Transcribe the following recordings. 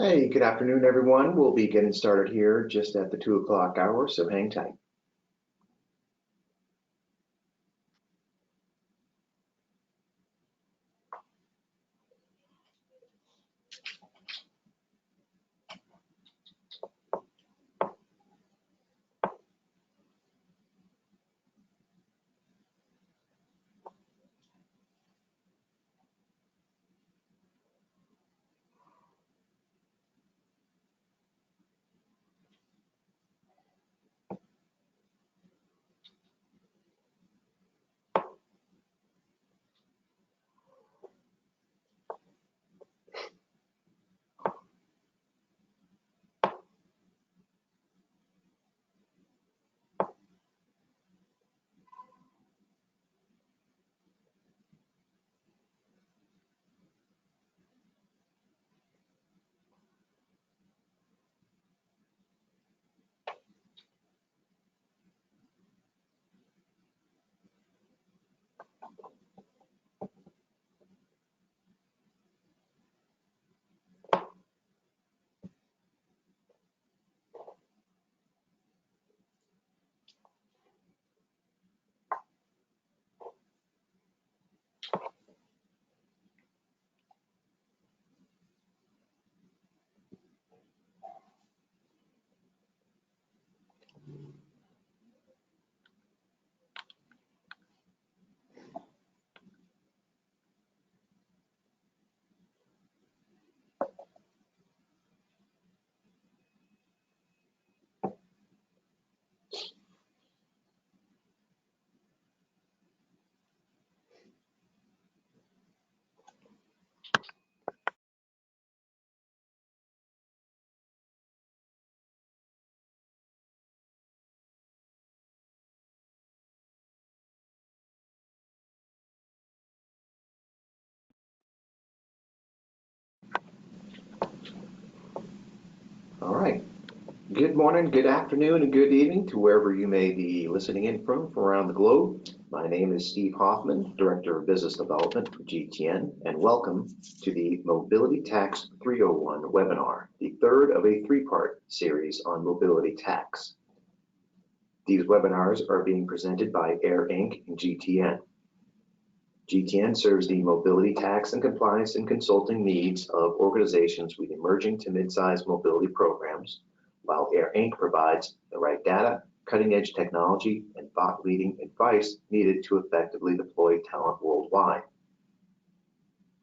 Hey, good afternoon, everyone. We'll be getting started here just at the 2 o'clock hour, so hang tight. All right. Good morning, good afternoon, and good evening to wherever you may be listening in from around the globe. My name is Steve Hoffman, Director of Business Development for GTN, and welcome to the Mobility Tax 301 webinar, the third of a three-part series on mobility tax. These webinars are being presented by Air Inc. and GTN. GTN serves the mobility tax and compliance and consulting needs of organizations with emerging to mid-sized mobility programs, while Air Inc. provides the right data, cutting-edge technology, and thought-leading advice needed to effectively deploy talent worldwide.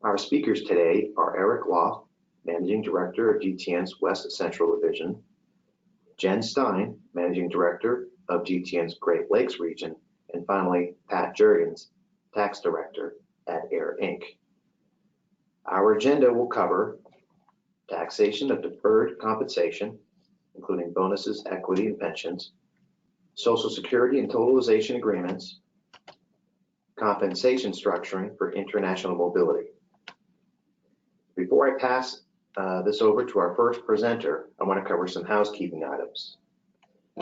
Our speakers today are Eric Loft, Managing Director of GTN's West Central Division, Jen Stein, Managing Director of GTN's Great Lakes region, and finally, Pat Jurgens, Tax Director at Air Inc. Our agenda will cover taxation of deferred compensation, including bonuses, equity, and pensions, Social Security and totalization agreements, compensation structuring for international mobility. Before I pass this over to our first presenter, I want to cover some housekeeping items.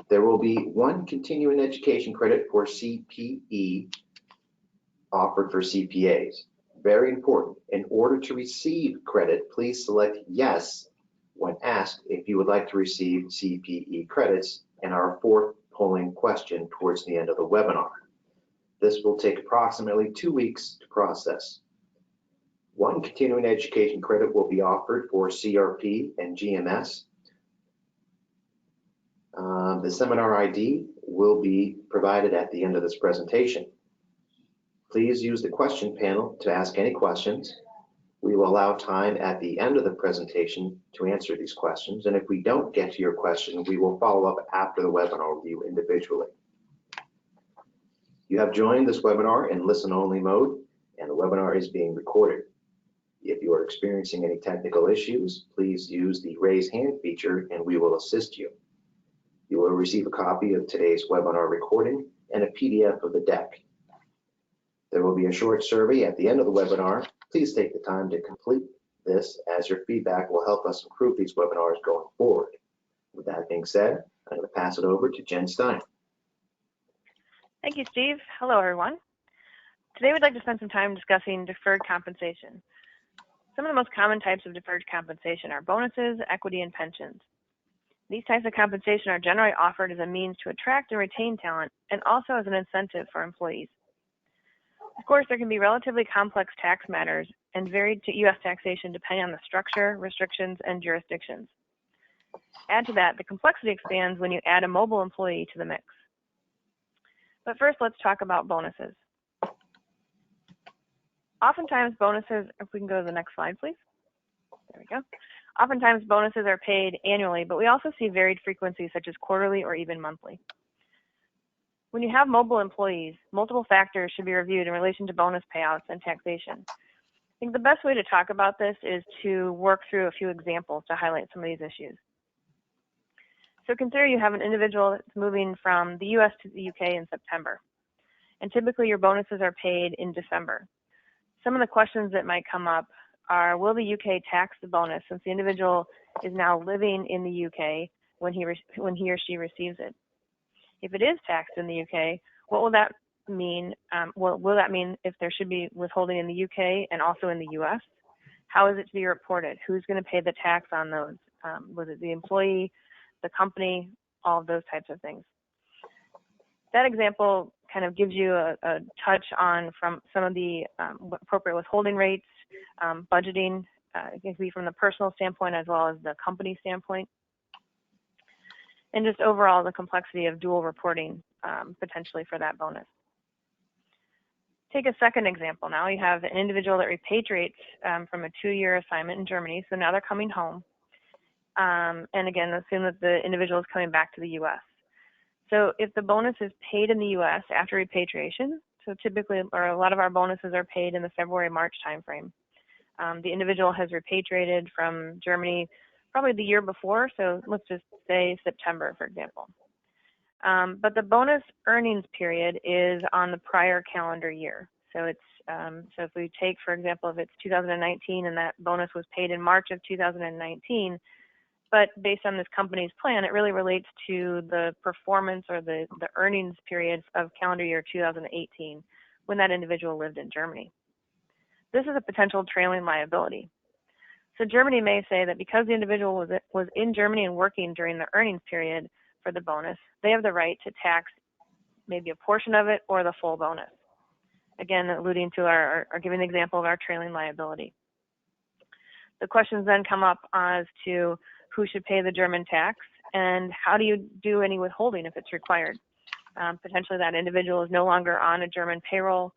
There will be one continuing education credit for CPE offered for CPAs. Very important. In order to receive credit, please select yes when asked if you would like to receive CPE credits in our fourth polling question towards the end of the webinar. This will take approximately 2 weeks to process. One continuing education credit will be offered for CRP and GMS. The seminar ID will be provided at the end of this presentation. Please use the question panel to ask any questions. We will allow time at the end of the presentation to answer these questions, and if we don't get to your question, we will follow up after the webinar with you individually. You have joined this webinar in listen-only mode, and the webinar is being recorded. If you are experiencing any technical issues, please use the raise hand feature and we will assist you. You will receive a copy of today's webinar recording and a PDF of the deck. There will be a short survey at the end of the webinar. Please take the time to complete this, as your feedback will help us improve these webinars going forward. With that being said, I'm going to pass it over to Jen Stein. Thank you, Steve. Hello, everyone. Today we'd like to spend some time discussing deferred compensation. Some of the most common types of deferred compensation are bonuses, equity, and pensions. These types of compensation are generally offered as a means to attract and retain talent and also as an incentive for employees. Of course, there can be relatively complex tax matters and varied to U.S. taxation depending on the structure, restrictions, and jurisdictions. Add to that, the complexity expands when you add a mobile employee to the mix. But first, let's talk about bonuses. Oftentimes, bonuses, if we can go to the next slide, please. There we go. Oftentimes, bonuses are paid annually, but we also see varied frequencies such as quarterly or even monthly. When you have mobile employees, multiple factors should be reviewed in relation to bonus payouts and taxation. I think the best way to talk about this is to work through a few examples to highlight some of these issues. So consider you have an individual that's moving from the US to the UK in September, and typically your bonuses are paid in December. Some of the questions that might come up are, will the UK tax the bonus since the individual is now living in the UK when he or she receives it? If it is taxed in the UK, what will that mean? Will that mean if there should be withholding in the UK and also in the US? How is it to be reported? Who's going to pay the tax on those? Was it the employee, the company, all of those types of things? That example kind of gives you a touch on from some of the appropriate withholding rates, budgeting. It can be from the personal standpoint as well as the company standpoint. And just overall the complexity of dual reporting potentially for that bonus. Take a second example now. You have an individual that repatriates from a 2-year assignment in Germany, so now they're coming home. And again, assume that the individual is coming back to the US. So if the bonus is paid in the US after repatriation, so typically, or a lot of our bonuses are paid in the February-March timeframe. The individual has repatriated from Germany probably the year before, so let's just say September, for example. But the bonus earnings period is on the prior calendar year. So it's so if we take, for example, if it's 2019 and that bonus was paid in March of 2019, but based on this company's plan, it really relates to the performance or the earnings period of calendar year 2018 when that individual lived in Germany. This is a potential trailing liability. So Germany may say that because the individual was in Germany and working during the earnings period for the bonus, they have the right to tax maybe a portion of it or the full bonus. Again, alluding to or giving the example of our trailing liability. The questions then come up as to who should pay the German tax and how do you do any withholding if it's required. Potentially that individual is no longer on a German payroll.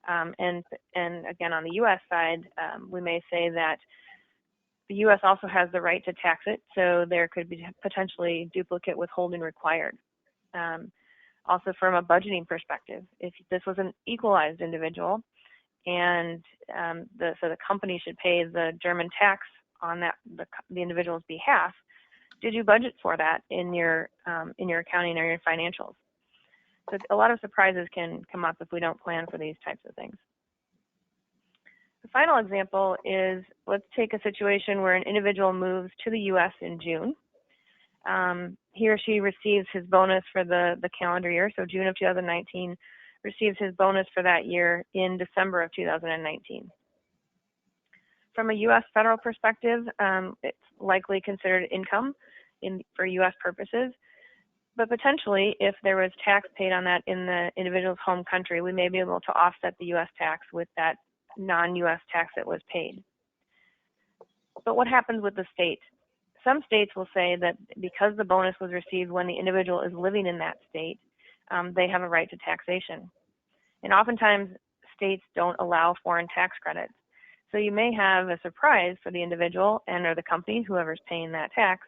And again, on the U.S. side, we may say that the U.S. also has the right to tax it, so there could be potentially duplicate withholding required. Also from a budgeting perspective, if this was an equalized individual and so the company should pay the German tax on the individual's behalf, did you budget for that in your accounting or your financials? So a lot of surprises can come up if we don't plan for these types of things. The final example is, let's take a situation where an individual moves to the U.S. in June. He or she receives his bonus for the calendar year, so June of 2019, receives his bonus for that year in December of 2019. From a U.S. federal perspective, it's likely considered income for U.S. purposes, but potentially if there was tax paid on that in the individual's home country, we may be able to offset the U.S. tax with that non-U.S. tax that was paid. But what happens with the state? Some states will say that because the bonus was received when the individual is living in that state, they have a right to taxation. And oftentimes, states don't allow foreign tax credits. So you may have a surprise for the individual and or the company, whoever's paying that tax,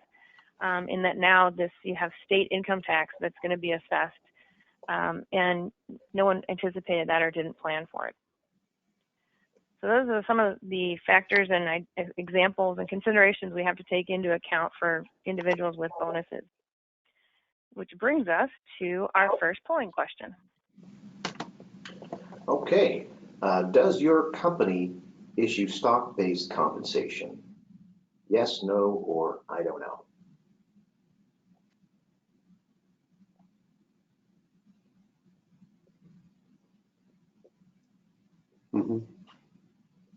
in that now you have state income tax that's going to be assessed, and no one anticipated that or didn't plan for it. So those are some of the factors and examples and considerations we have to take into account for individuals with bonuses. Which brings us to our first polling question. Okay, does your company issue stock-based compensation? Yes, no, or I don't know.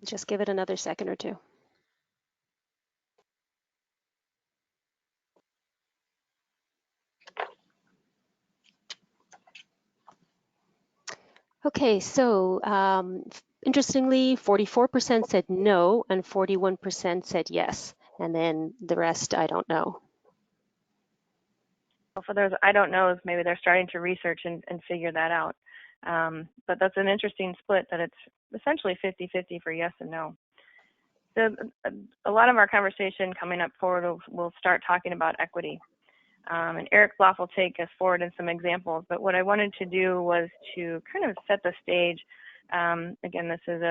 Just give it another second or two. Okay, so interestingly, 44% said no and 41% said yes. And then the rest, I don't know. For those I don't know, maybe they're starting to research and figure that out. But that's an interesting split, that it's essentially 50-50 for yes and no. So a lot of our conversation coming up forward, we'll start talking about equity. And Eric Bloff will take us forward in some examples, but what I wanted to do was to kind of set the stage. Again, this is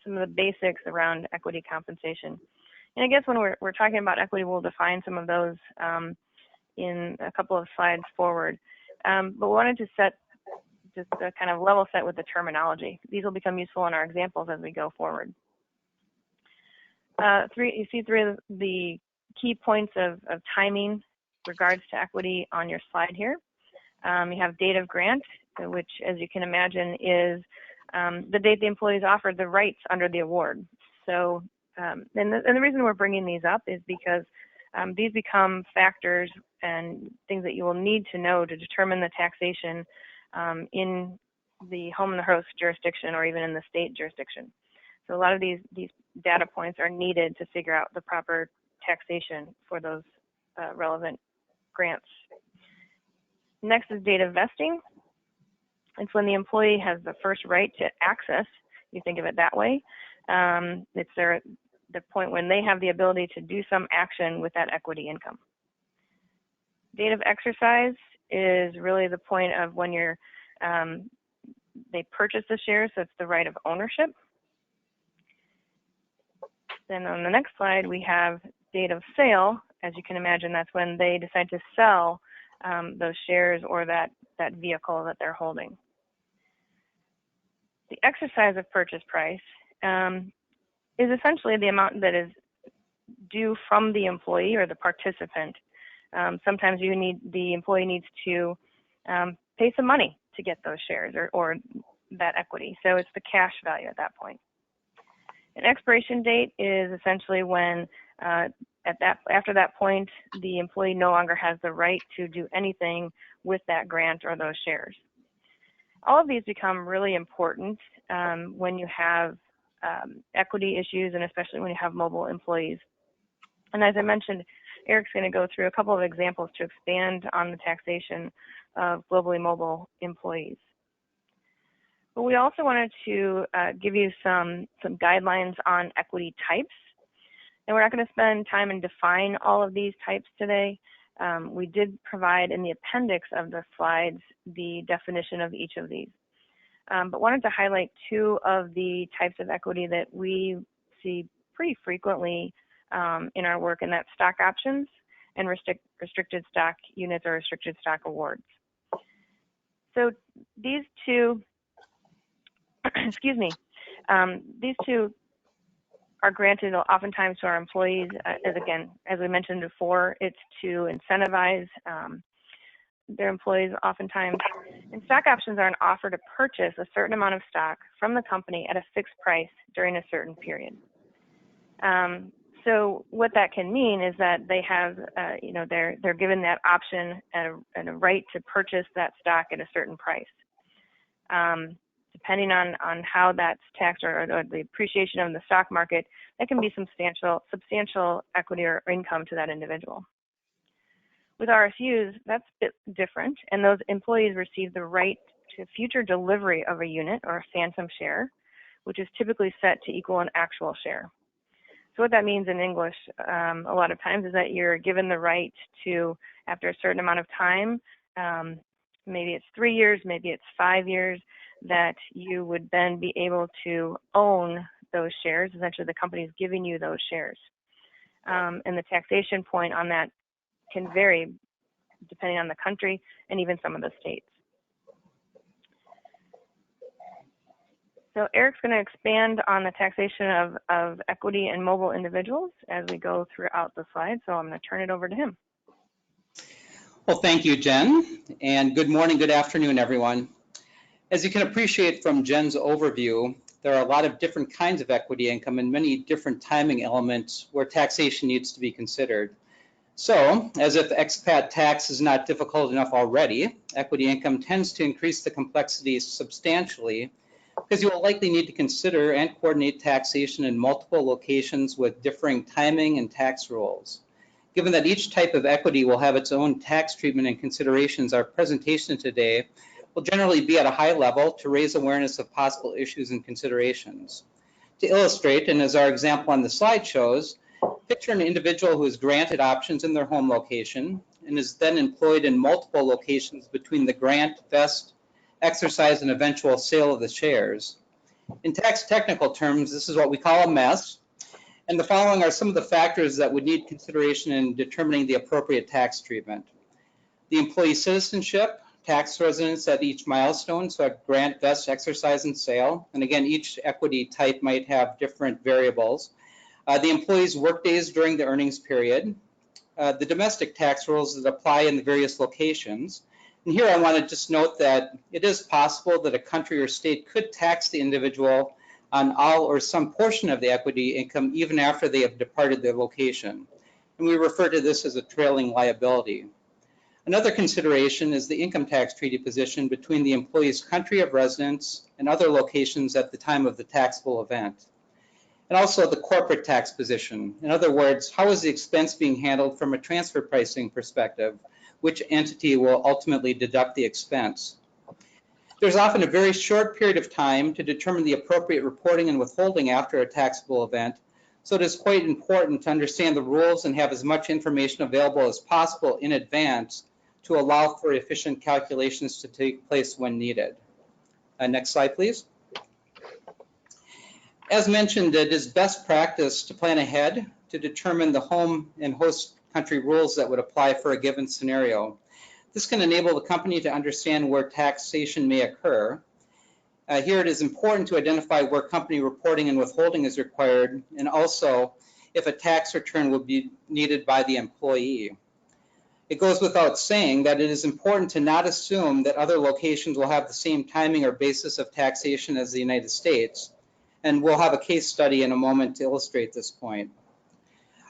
some of the basics around equity compensation. And I guess when we're talking about equity, we'll define some of those in a couple of slides forward. But we wanted to set just a kind of level set with the terminology. These will become useful in our examples as we go forward. You see three of the key points of timing regards to equity on your slide here. You have date of grant, which, as you can imagine, is the date the employee is offered the rights under the award. So, and the reason we're bringing these up is because these become factors and things that you will need to know to determine the taxation in the home and the host jurisdiction, or even in the state jurisdiction. So a lot of these data points are needed to figure out the proper taxation for those relevant grants. Next is date of vesting. It's when the employee has the first right to access, you think of it that way. It's the point when they have the ability to do some action with that equity income. Date of exercise is really the point of when they purchase the shares, so it's the right of ownership. Then on the next slide, we have date of sale. As you can imagine, that's when they decide to sell those shares or that vehicle that they're holding. The exercise of purchase price is essentially the amount that is due from the employee or the participant. Sometimes the employee needs to pay some money to get those shares or that equity. So it's the cash value at that point. An expiration date is essentially when after that point, the employee no longer has the right to do anything with that grant or those shares. All of these become really important when you have equity issues, and especially when you have mobile employees. And as I mentioned, Eric's going to go through a couple of examples to expand on the taxation of globally mobile employees. But we also wanted to give you some guidelines on equity types. And we're not going to spend time and define all of these types today. We did provide in the appendix of the slides the definition of each of these. But wanted to highlight two of the types of equity that we see pretty frequently in our work, and that's stock options and restricted stock units or restricted stock awards. So these two, excuse me, these two are granted oftentimes to our employees, as we mentioned before, it's to incentivize their employees oftentimes. And stock options are an offer to purchase a certain amount of stock from the company at a fixed price during a certain period. So what that can mean is that they have, they're given that option and a right to purchase that stock at a certain price. Depending on how that's taxed or the appreciation of the stock market, that can be substantial equity or income to that individual. With RSUs, that's a bit different, and those employees receive the right to future delivery of a unit or a phantom share, which is typically set to equal an actual share. So what that means in English a lot of times is that you're given the right to, after a certain amount of time, maybe it's 3 years, maybe it's 5 years, that you would then be able to own those shares. Essentially, the company is giving you those shares. And the taxation point on that can vary depending on the country and even some of the states. So Eric's going to expand on the taxation of equity and mobile individuals as we go throughout the slides. So I'm going to turn it over to him. Well, thank you, Jen, and good morning, good afternoon, everyone. As you can appreciate from Jen's overview, there are a lot of different kinds of equity income and many different timing elements where taxation needs to be considered. So, as if expat tax is not difficult enough already, equity income tends to increase the complexity substantially because you will likely need to consider and coordinate taxation in multiple locations with differing timing and tax rules. Given that each type of equity will have its own tax treatment and considerations, our presentation today will generally be at a high level to raise awareness of possible issues and considerations. To illustrate, and as our example on the slide shows, picture an individual who is granted options in their home location and is then employed in multiple locations between the grant, vest, exercise, and eventual sale of the shares. In tax technical terms, this is what we call a mess, and the following are some of the factors that would need consideration in determining the appropriate tax treatment. The employee citizenship, tax residence at each milestone, so at grant, vest, exercise, and sale. And again, each equity type might have different variables. The employee's work days during the earnings period, the domestic tax rules that apply in the various locations. And here I want to just note that it is possible that a country or state could tax the individual on all or some portion of the equity income even after they have departed their location. And we refer to this as a trailing liability. Another consideration is the income tax treaty position between the employee's country of residence and other locations at the time of the taxable event. And also the corporate tax position. In other words, how is the expense being handled from a transfer pricing perspective? Which entity will ultimately deduct the expense? There's often a very short period of time to determine the appropriate reporting and withholding after a taxable event, so it is quite important to understand the rules and have as much information available as possible in advance to allow for efficient calculations to take place when needed. Next slide, please. As mentioned, it is best practice to plan ahead to determine the home and host country rules that would apply for a given scenario. This can enable the company to understand where taxation may occur. Here it is important to identify where company reporting and withholding is required, and also if a tax return will be needed by the employee. It goes without saying that it is important to not assume that other locations will have the same timing or basis of taxation as the United States, and we'll have a case study in a moment to illustrate this point.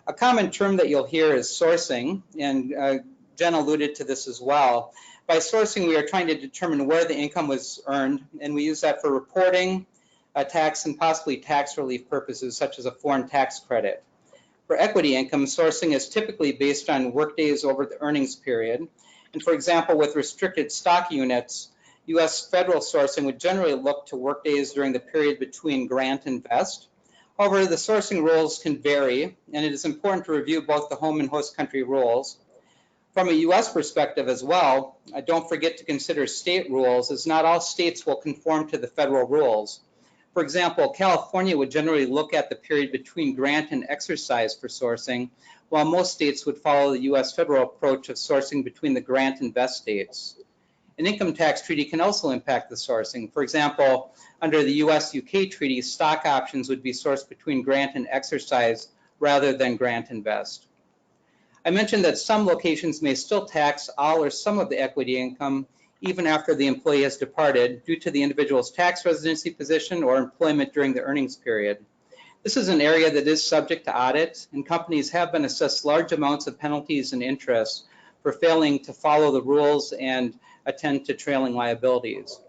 A common term that you'll hear is sourcing, and Jen alluded to this as well. By sourcing, we are trying to determine where the income was earned, and we use that for reporting, tax, and possibly tax relief purposes, such as a foreign tax credit. For equity income, sourcing is typically based on work days over the earnings period. And for example, with restricted stock units, U.S. federal sourcing would generally look to work days during the period between grant and vest. However, the sourcing rules can vary, and it is important to review both the home and host country rules. From a U.S. perspective as well, don't forget to consider state rules, as not all states will conform to the federal rules. For example, California would generally look at the period between grant and exercise for sourcing, while most states would follow the U.S. federal approach of sourcing between the grant and vest dates. An income tax treaty can also impact the sourcing. For example, under the U.S.-UK treaty, stock options would be sourced between grant and exercise rather than grant and vest. I mentioned that some locations may still tax all or some of the equity income even after the employee has departed due to the individual's tax residency position or employment during the earnings period. This is an area that is subject to audit, and companies have been assessed large amounts of penalties and interest for failing to follow the rules and attend to trailing liabilities.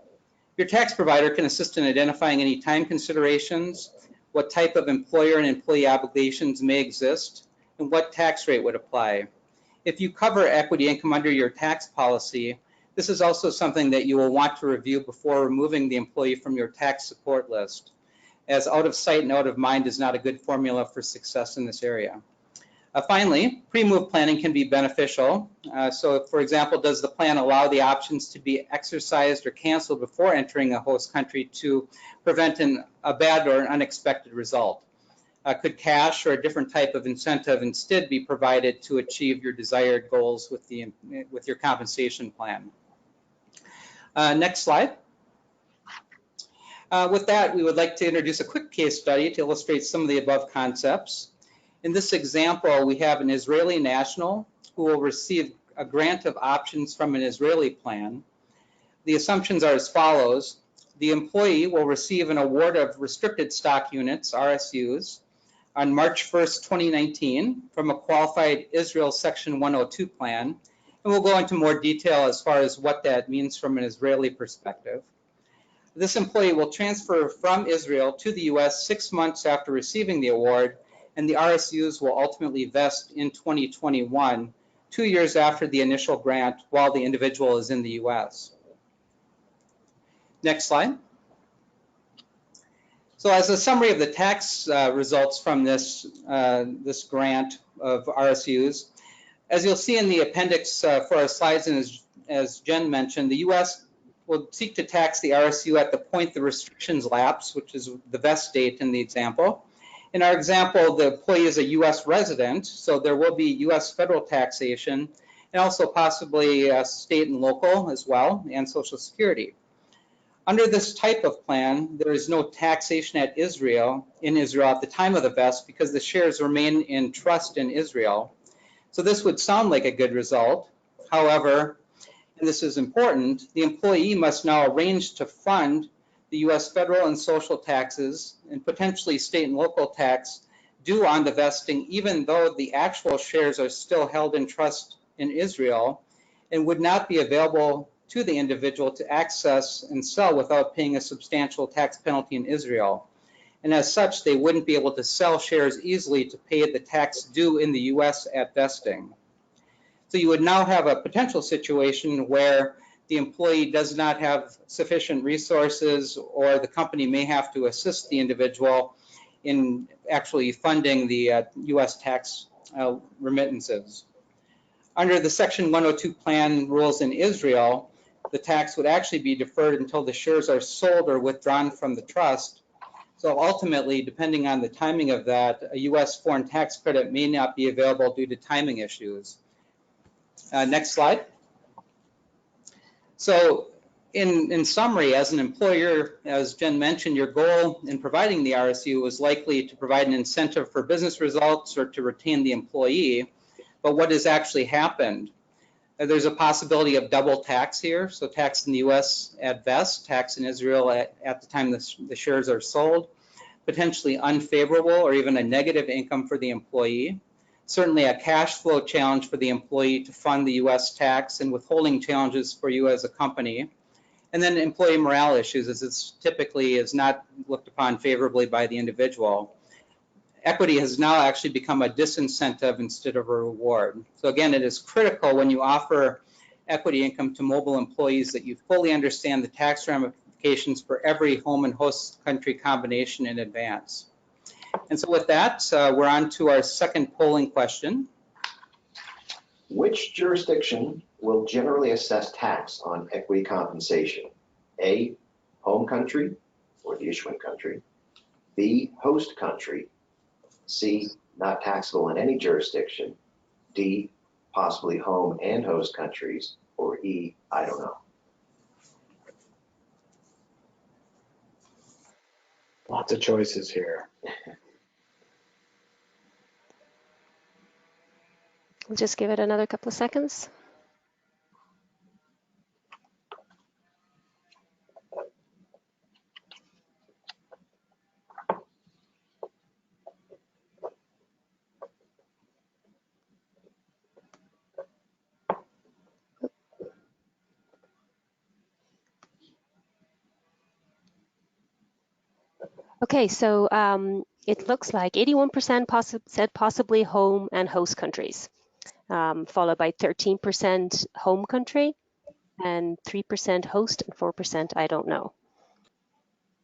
Your tax provider can assist in identifying any time considerations, what type of employer and employee obligations may exist, and what tax rate would apply. If you cover equity income under your tax policy, this is also something that you will want to review before removing the employee from your tax support list, as out of sight and out of mind is not a good formula for success in this area. Finally, pre-move planning can be beneficial. So for example, does the plan allow the options to be exercised or canceled before entering a host country to prevent a bad or an unexpected result? Could cash or a different type of incentive instead be provided to achieve your desired goals with your compensation plan? Next slide. With that, we would like to introduce a quick case study to illustrate some of the above concepts. In this example, we have an Israeli national who will receive a grant of options from an Israeli plan. The assumptions are as follows. The employee will receive an award of restricted stock units, RSUs, on March 1st, 2019 from a qualified Israel Section 102 plan. And we'll go into more detail as far as what that means from an Israeli perspective. This employee will transfer from Israel to the US 6 months after receiving the award, and the RSUs will ultimately vest in 2021, 2 years after the initial grant while the individual is in the US. Next slide. So as a summary of the tax results from this grant of RSUs, as you'll see in the appendix for our slides, and as Jen mentioned, the US will seek to tax the RSU at the point the restrictions lapse, which is the vest date in the example. In our example, the employee is a US resident, so there will be US federal taxation, and also possibly state and local as well, and Social Security. Under this type of plan, there is no taxation in Israel at the time of the vest because the shares remain in trust in Israel. So this would sound like a good result. However, and this is important, the employee must now arrange to fund the US federal and social taxes and potentially state and local tax due on the vesting, even though the actual shares are still held in trust in Israel and would not be available to the individual to access and sell without paying a substantial tax penalty in Israel. And as such, they wouldn't be able to sell shares easily to pay the tax due in the US at vesting. So you would now have a potential situation where the employee does not have sufficient resources, or the company may have to assist the individual in actually funding the US tax remittances. Under the Section 102 plan rules in Israel, the tax would actually be deferred until the shares are sold or withdrawn from the trust. So ultimately, depending on the timing of that, a US foreign tax credit may not be available due to timing issues. Next slide. So in summary, as an employer, as Jen mentioned, your goal in providing the RSU was likely to provide an incentive for business results or to retain the employee. But what has actually happened? There's a possibility of double tax here. So tax in the US at vest, tax in Israel at the time the shares are sold, potentially unfavorable or even a negative income for the employee. Certainly a cash flow challenge for the employee to fund the US tax, and withholding challenges for you as a company. And then employee morale issues, as it's typically is not looked upon favorably by the individual. Equity has now actually become a disincentive instead of a reward. So again, it is critical when you offer equity income to mobile employees that you fully understand the tax ramifications for every home and host country combination in advance. And so with that, we're on to our second polling question. Which jurisdiction will generally assess tax on equity compensation? A, home country or the issuing country. B, host country. C, not taxable in any jurisdiction. D, possibly home and host countries. Or E, I don't know. Lots of choices here. We'll just give it another couple of seconds. Okay, so it looks like 81% said possibly home and host countries, followed by 13% home country, and 3% host, and 4% I don't know.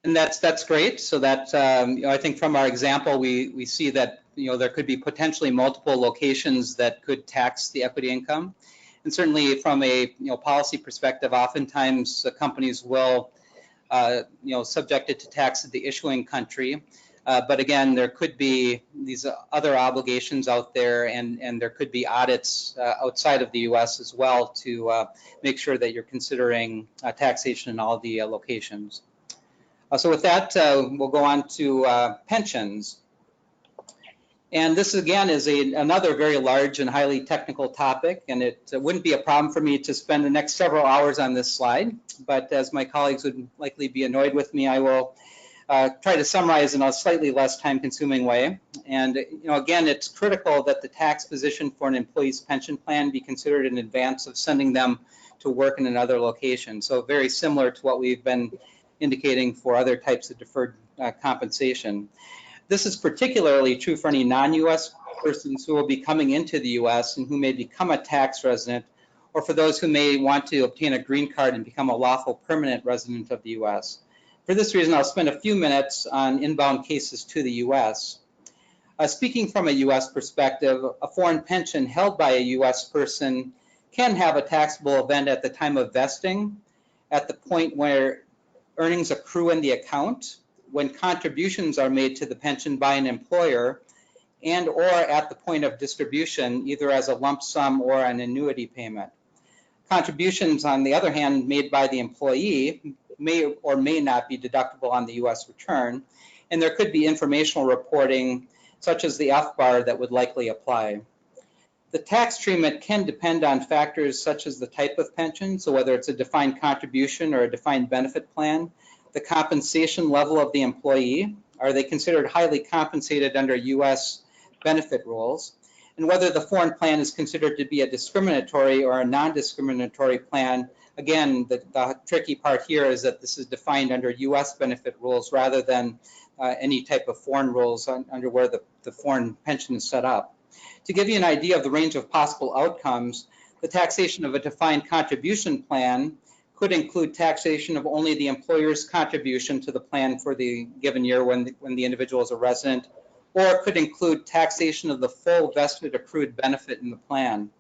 And that's great. So that I think from our example, we see that there could be potentially multiple locations that could tax the equity income. And certainly from a policy perspective, oftentimes companies will subject it to tax at the issuing country. But again, there could be these other obligations out there, and there could be audits outside of the US as well to make sure that you're considering taxation in all the locations. So with that, we'll go on to pensions. And this again is another very large and highly technical topic, and it wouldn't be a problem for me to spend the next several hours on this slide, but as my colleagues would likely be annoyed with me, I will try to summarize in a slightly less time-consuming way. And again, it's critical that the tax position for an employee's pension plan be considered in advance of sending them to work in another location. So very similar to what we've been indicating for other types of deferred compensation. This is particularly true for any non-U.S. persons who will be coming into the U.S. and who may become a tax resident, or for those who may want to obtain a green card and become a lawful permanent resident of the U.S. For this reason, I'll spend a few minutes on inbound cases to the U.S. Speaking from a U.S. perspective, a foreign pension held by a U.S. person can have a taxable event at the time of vesting, at the point where earnings accrue in the account, when contributions are made to the pension by an employer, and or at the point of distribution, either as a lump sum or an annuity payment. Contributions, on the other hand, made by the employee may or may not be deductible on the U.S. return, and there could be informational reporting such as the F-bar that would likely apply. The tax treatment can depend on factors such as the type of pension, so whether it's a defined contribution or a defined benefit plan, the compensation level of the employee, are they considered highly compensated under U.S. benefit rules, and whether the foreign plan is considered to be a discriminatory or a non-discriminatory plan. Again, the tricky part here is that this is defined under U.S. benefit rules rather than any type of foreign rules under where the foreign pension is set up. To give you an idea of the range of possible outcomes, the taxation of a defined contribution plan could include taxation of only the employer's contribution to the plan for the given year when the individual is a resident, or it could include taxation of the full vested accrued benefit in the plan.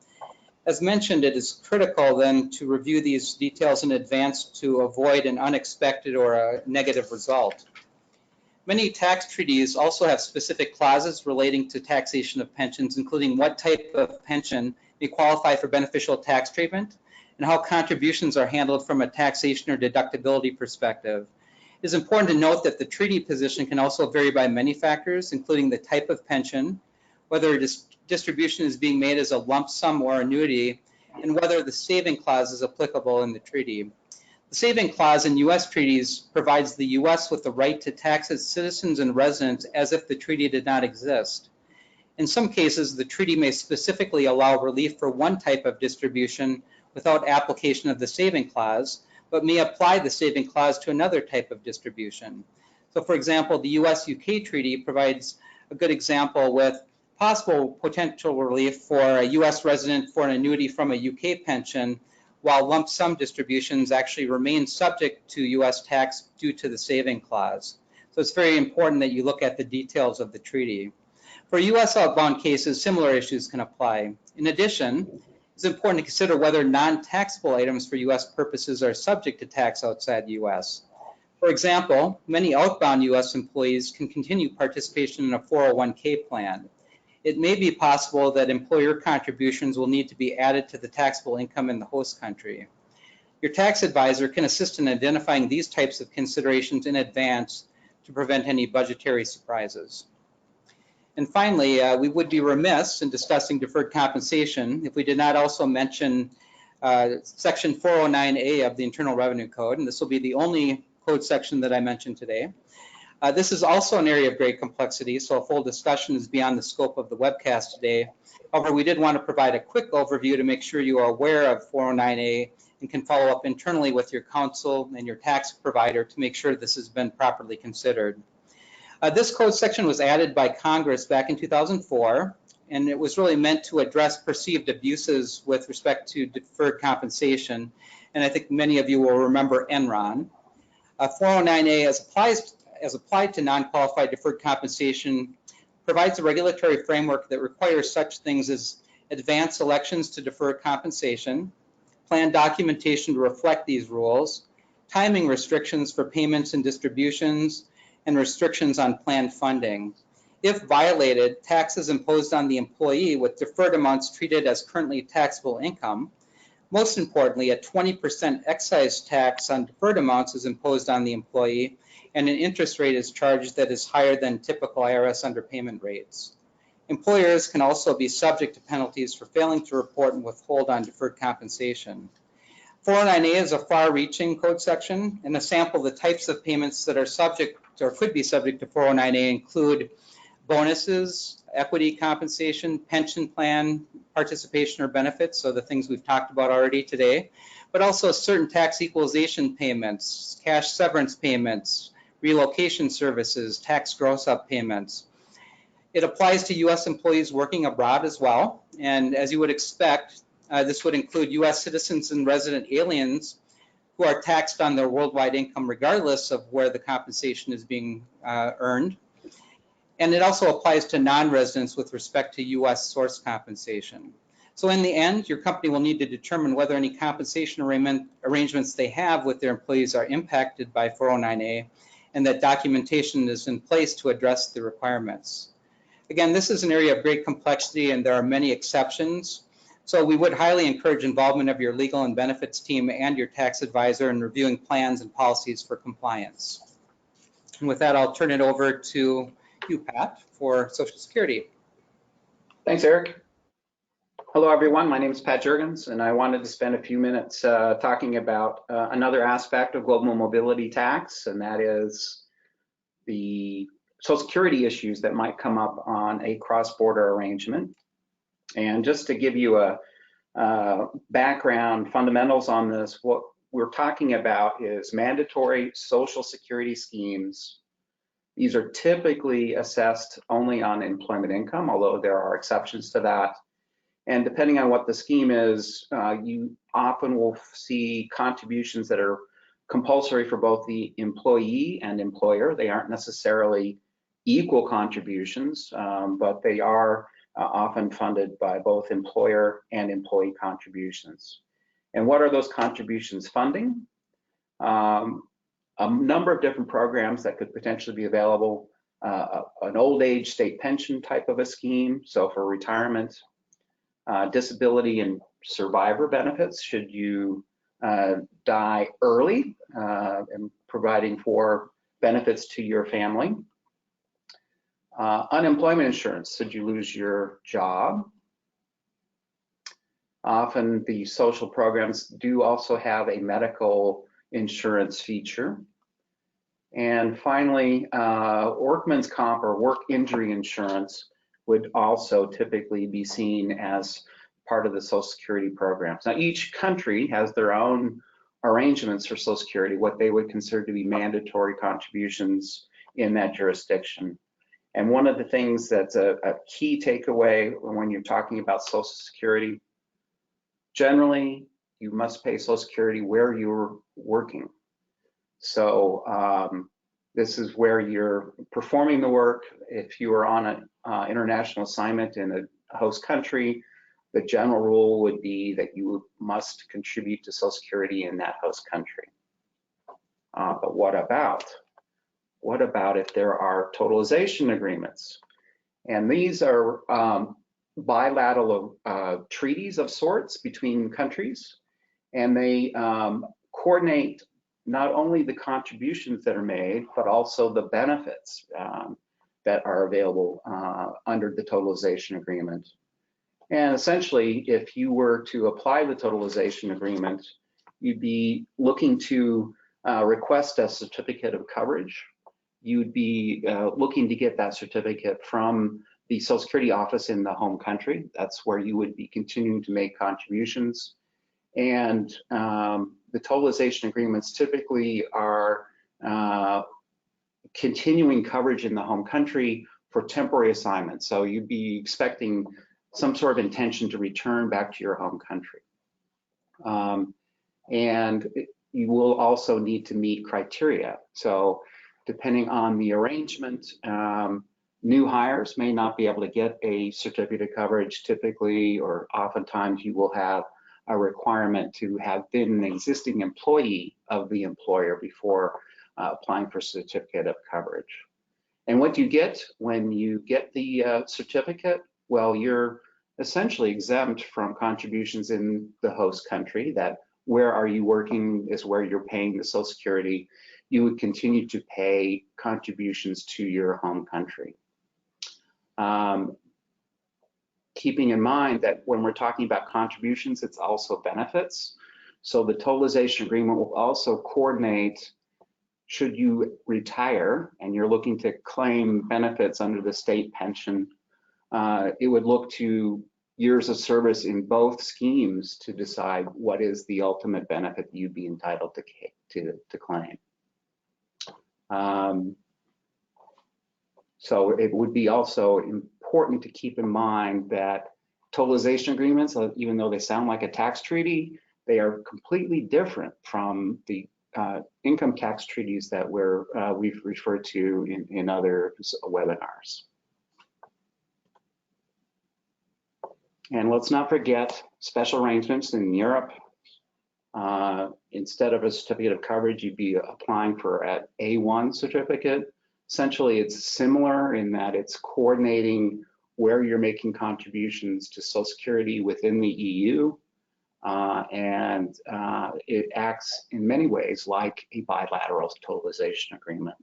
As mentioned, it is critical then to review these details in advance to avoid an unexpected or a negative result. Many tax treaties also have specific clauses relating to taxation of pensions, including what type of pension may qualify for beneficial tax treatment and how contributions are handled from a taxation or deductibility perspective. It is important to note that the treaty position can also vary by many factors, including the type of pension, whether a distribution is being made as a lump sum or annuity, and whether the saving clause is applicable in the treaty. The saving clause in U.S. treaties provides the U.S. with the right to tax its citizens and residents as if the treaty did not exist. In some cases, the treaty may specifically allow relief for one type of distribution without application of the saving clause, but may apply the saving clause to another type of distribution. So for example, the US-UK treaty provides a good example with possible potential relief for a US resident for an annuity from a UK pension, while lump sum distributions actually remain subject to US tax due to the saving clause. So it's very important that you look at the details of the treaty. For US outbound cases, similar issues can apply. In addition, it's important to consider whether non-taxable items for US purposes are subject to tax outside the US. For example, many outbound US employees can continue participation in a 401k plan. It may be possible that employer contributions will need to be added to the taxable income in the host country. Your tax advisor can assist in identifying these types of considerations in advance to prevent any budgetary surprises. And finally, we would be remiss in discussing deferred compensation if we did not also mention Section 409A of the Internal Revenue Code, and this will be the only code section that I mentioned today. This is also an area of great complexity, so a full discussion is beyond the scope of the webcast today. However, we did want to provide a quick overview to make sure you are aware of 409A and can follow up internally with your counsel and your tax provider to make sure this has been properly considered. This code section was added by Congress back in 2004, and it was really meant to address perceived abuses with respect to deferred compensation. And I think many of you will remember Enron. 409A, as applied to non-qualified deferred compensation, provides a regulatory framework that requires such things as advance elections to defer compensation, plan documentation to reflect these rules, timing restrictions for payments and distributions, and restrictions on planned funding. If violated, taxes imposed on the employee with deferred amounts treated as currently taxable income. Most importantly, a 20% excise tax on deferred amounts is imposed on the employee, and an interest rate is charged that is higher than typical IRS underpayment rates. Employers can also be subject to penalties for failing to report and withhold on deferred compensation. 409A is a far-reaching code section, and a sample of the types of payments that are subject or could be subject to 409A include bonuses, equity compensation, pension plan participation or benefits, so the things we've talked about already today, but also certain tax equalization payments, cash severance payments, relocation services, tax gross-up payments. It applies to U.S. employees working abroad as well, and as you would expect, this would include U.S. citizens and resident aliens who are taxed on their worldwide income regardless of where the compensation is being earned. And it also applies to non-residents with respect to U.S. source compensation. So in the end, your company will need to determine whether any compensation arrangements they have with their employees are impacted by 409A, and that documentation is in place to address the requirements. Again, this is an area of great complexity and there are many exceptions. So we would highly encourage involvement of your legal and benefits team and your tax advisor in reviewing plans and policies for compliance. And with that, I'll turn it over to you, Pat, for Social Security. Thanks, Eric. Hello, everyone. My name is Pat Juergens, and I wanted to spend a few minutes talking about another aspect of global mobility tax, and that is the Social Security issues that might come up on a cross-border arrangement. And just to give you a background fundamentals on this, what we're talking about is mandatory Social Security schemes. These are typically assessed only on employment income, although there are exceptions to that. And depending on what the scheme is, you often will see contributions that are compulsory for both the employee and employer. They aren't necessarily equal contributions, but they are often funded by both employer and employee contributions. And what are those contributions funding? A number of different programs that could potentially be available, an old age state pension type of a scheme, so for retirement, disability and survivor benefits should you die early, and providing for benefits to your family. Unemployment insurance, should you lose your job. Often the social programs do also have a medical insurance feature. And finally, workman's comp or work injury insurance would also typically be seen as part of the Social Security programs. Now, each country has their own arrangements for Social Security, what they would consider to be mandatory contributions in that jurisdiction. And one of the things that's a key takeaway when you're talking about Social Security, generally, you must pay Social Security where you're working. So this is where you're performing the work. If you are on an international assignment in a host country, the general rule would be that you must contribute to Social Security in that host country. But what about if there are totalization agreements? And these are bilateral treaties of sorts between countries, and they coordinate not only the contributions that are made, but also the benefits that are available under the totalization agreement. And essentially, if you were to apply the totalization agreement, you'd be looking to request a certificate of coverage. You'd be looking to get that certificate from the Social Security office in the home country. That's where you would be continuing to make contributions. And the totalization agreements typically are continuing coverage in the home country for temporary assignments. So you'd be expecting some sort of intention to return back to your home country. And you will also need to meet criteria. So depending on the arrangement, new hires may not be able to get a certificate of coverage typically, or oftentimes you will have a requirement to have been an existing employee of the employer before applying for certificate of coverage. And what you get when you get the certificate, well, you're essentially exempt from contributions in the host country. That where are you working is where you're paying the Social Security. You would continue to pay contributions to your home country. Keeping in mind that when we're talking about contributions, it's also benefits. So the totalization agreement will also coordinate, should you retire and you're looking to claim benefits under the state pension, it would look to years of service in both schemes to decide what is the ultimate benefit that you'd be entitled to claim. So it would be also important to keep in mind that totalization agreements, even though they sound like a tax treaty, they are completely different from the income tax treaties that we've referred to in other webinars. And let's not forget special arrangements in Europe. Instead of a certificate of coverage, you'd be applying for an A1 certificate. Essentially, it's similar in that it's coordinating where you're making contributions to Social Security within the EU. And it acts in many ways like a bilateral totalization agreement.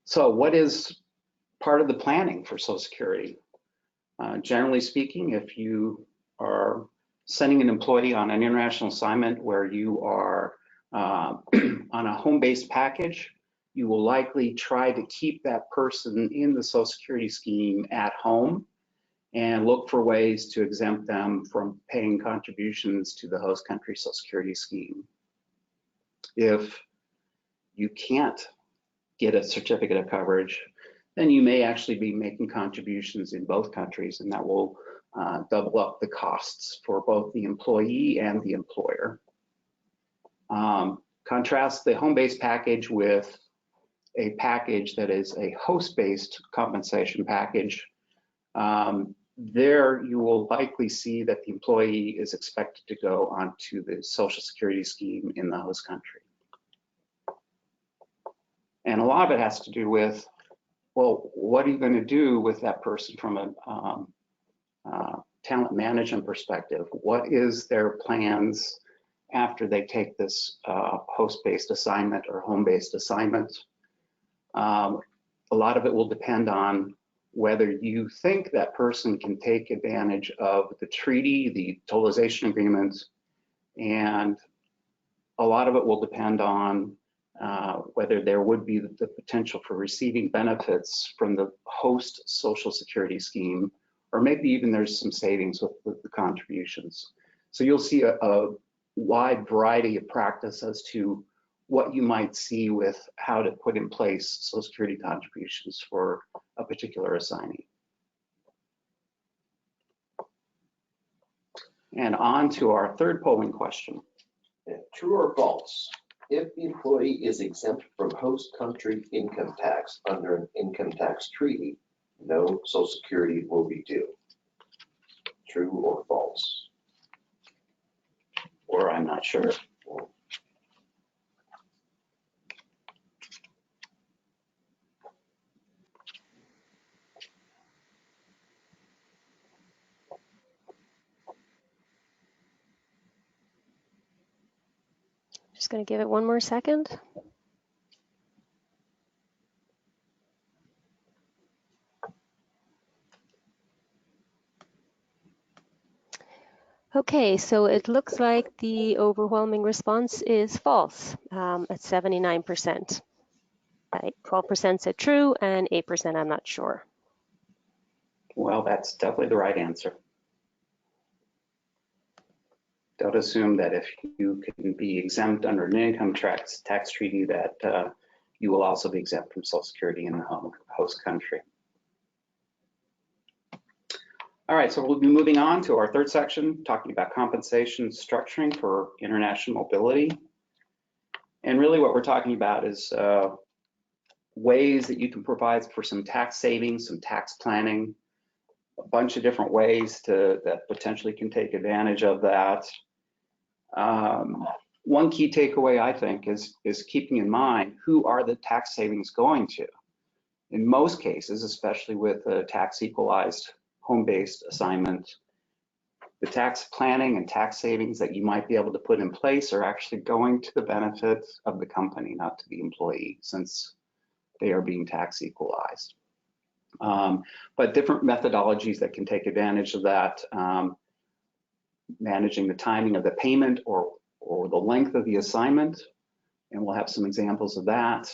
So what is part of the planning for Social Security? Generally speaking, if you are sending an employee on an international assignment where you are on a home-based package, you will likely try to keep that person in the Social Security scheme at home and look for ways to exempt them from paying contributions to the host country Social Security scheme. If you can't get a certificate of coverage, then you may actually be making contributions in both countries, and that will double up the costs for both the employee and the employer. Contrast the home-based package with a package that is a host-based compensation package. There you will likely see that the employee is expected to go onto the Social Security scheme in the host country. And a lot of it has to do with, well, what are you going to do with that person from a talent management perspective? What is their plans after they take this host-based assignment or home-based assignment? A lot of it will depend on whether you think that person can take advantage of the treaty, the totalization agreement, and a lot of it will depend on whether there would be the potential for receiving benefits from the host Social Security scheme, or maybe even there's some savings with the contributions. So you'll see a wide variety of practice as to what you might see with how to put in place Social Security contributions for a particular assignee. And on to our third polling question. True or false? If the employee is exempt from host country income tax under an income tax treaty, no Social Security will be due. True or false? Or I'm not sure. Just going to give it one more second. Okay, so it looks like the overwhelming response is false at 79%. 12% said true and 8% I'm not sure. Well, that's definitely the right answer. Don't assume that if you can be exempt under an income tax treaty that you will also be exempt from Social Security in the host country. All right, so we'll be moving on to our third section, talking about compensation structuring for international mobility. And really what we're talking about is ways that you can provide for some tax savings, some tax planning, a bunch of different ways that potentially can take advantage of that. One key takeaway, I think, is keeping in mind who are the tax savings going to. In most cases, especially with a tax equalized home-based assignment, the tax planning and tax savings that you might be able to put in place are actually going to the benefit of the company, not to the employee, since they are being tax equalized. But different methodologies that can take advantage of that. managing the timing of the payment or the length of the assignment, and we'll have some examples of that.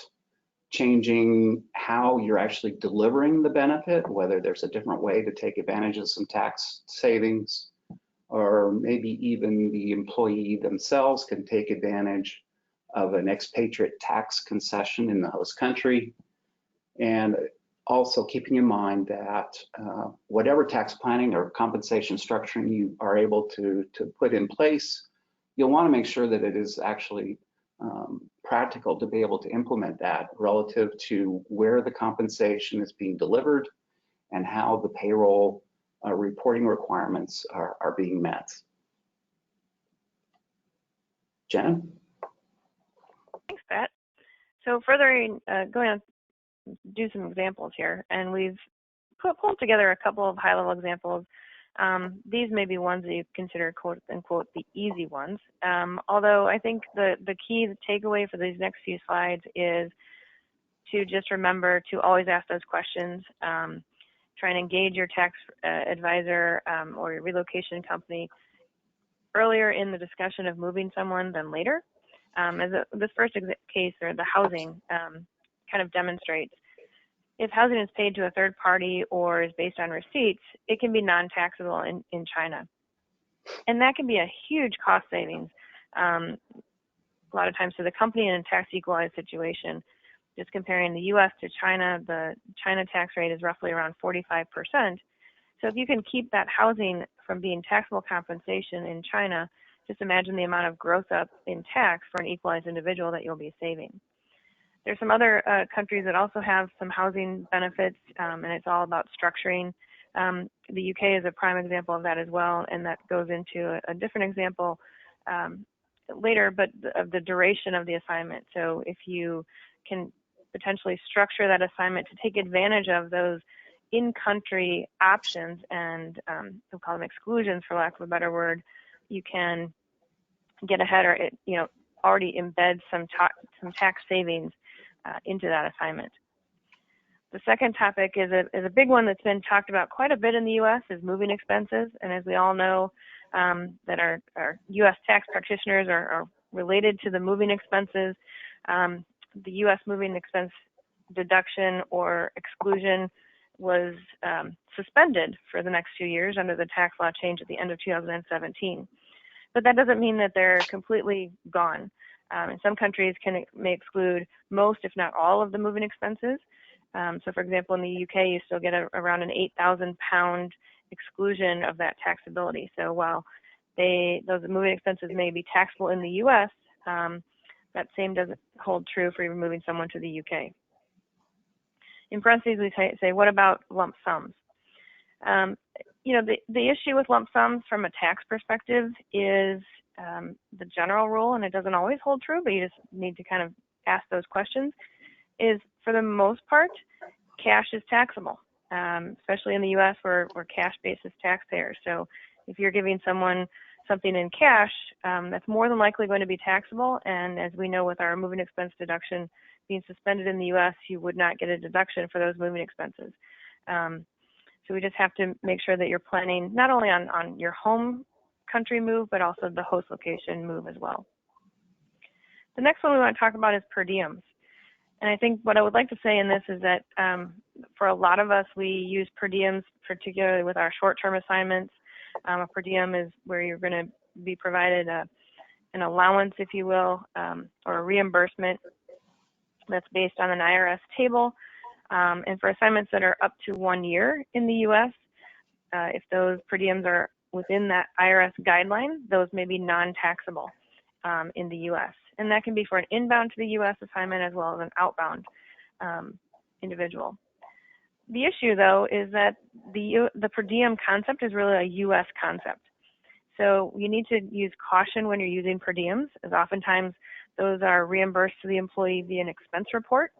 Changing how you're actually delivering the benefit, whether there's a different way to take advantage of some tax savings, or maybe even the employee themselves can take advantage of an expatriate tax concession in the host country. And also keeping in mind that whatever tax planning or compensation structuring you are able to put in place, you'll want to make sure that it is actually practical to be able to implement that relative to where the compensation is being delivered and how the payroll reporting requirements are being met. Jen? Thanks, Pat. So furthering, going on, do some examples here, and we've pulled together a couple of high-level examples. These may be ones that you consider quote unquote the easy ones. Although I think the key takeaway for these next few slides is to just remember to always ask those questions. Try and engage your tax advisor or your relocation company earlier in the discussion of moving someone than later. This first case, or the housing, kind of demonstrates if housing is paid to a third party or is based on receipts, it can be non-taxable in China. And that can be a huge cost savings a lot of times to the company in a tax equalized situation. Just comparing the US to China, the China tax rate is roughly around 45%. So if you can keep that housing from being taxable compensation in China, just imagine the amount of growth up in tax for an equalized individual that you'll be saving. There's some other countries that also have some housing benefits, and it's all about structuring. The UK is a prime example of that as well, and that goes into a different example later, but of the duration of the assignment. So if you can potentially structure that assignment to take advantage of those in-country options and we'll call them exclusions, for lack of a better word, you can get ahead, or already embed some tax savings into that assignment. The second topic is a big one that's been talked about quite a bit in the U.S. is moving expenses, and as we all know, that our U.S. tax practitioners are related to the moving expenses. The U.S. moving expense deduction or exclusion was suspended for the next few years under the tax law change at the end of 2017. But that doesn't mean that they're completely gone. And some countries may exclude most, if not all, of the moving expenses. So for example, in the UK, you still get around an 8,000 pound exclusion of that taxability. So while those moving expenses may be taxable in the US, that same doesn't hold true for even moving someone to the UK. In parentheses, we say, what about lump sums? The issue with lump sums from a tax perspective is the general rule, and it doesn't always hold true, but you just need to kind of ask those questions, is for the most part, cash is taxable, especially in the US where we're cash basis taxpayers. So if you're giving someone something in cash, that's more than likely going to be taxable. And as we know with our moving expense deduction being suspended in the US, you would not get a deduction for those moving expenses. So we just have to make sure that you're planning not only on your home country move, but also the host location move as well. The next one we want to talk about is per diems. And I think what I would like to say in this is that for a lot of us, we use per diems, particularly with our short-term assignments. A per diem is where you're going to be provided an allowance, if you will, or a reimbursement that's based on an IRS table. And for assignments that are up to 1 year in the U.S., if those per diems are within that IRS guideline, those may be non-taxable in the U.S. And that can be for an inbound to the U.S. assignment as well as an outbound individual. The issue, though, is that the per diem concept is really a U.S. concept. So you need to use caution when you're using per diems, as oftentimes those are reimbursed to the employee via an expense report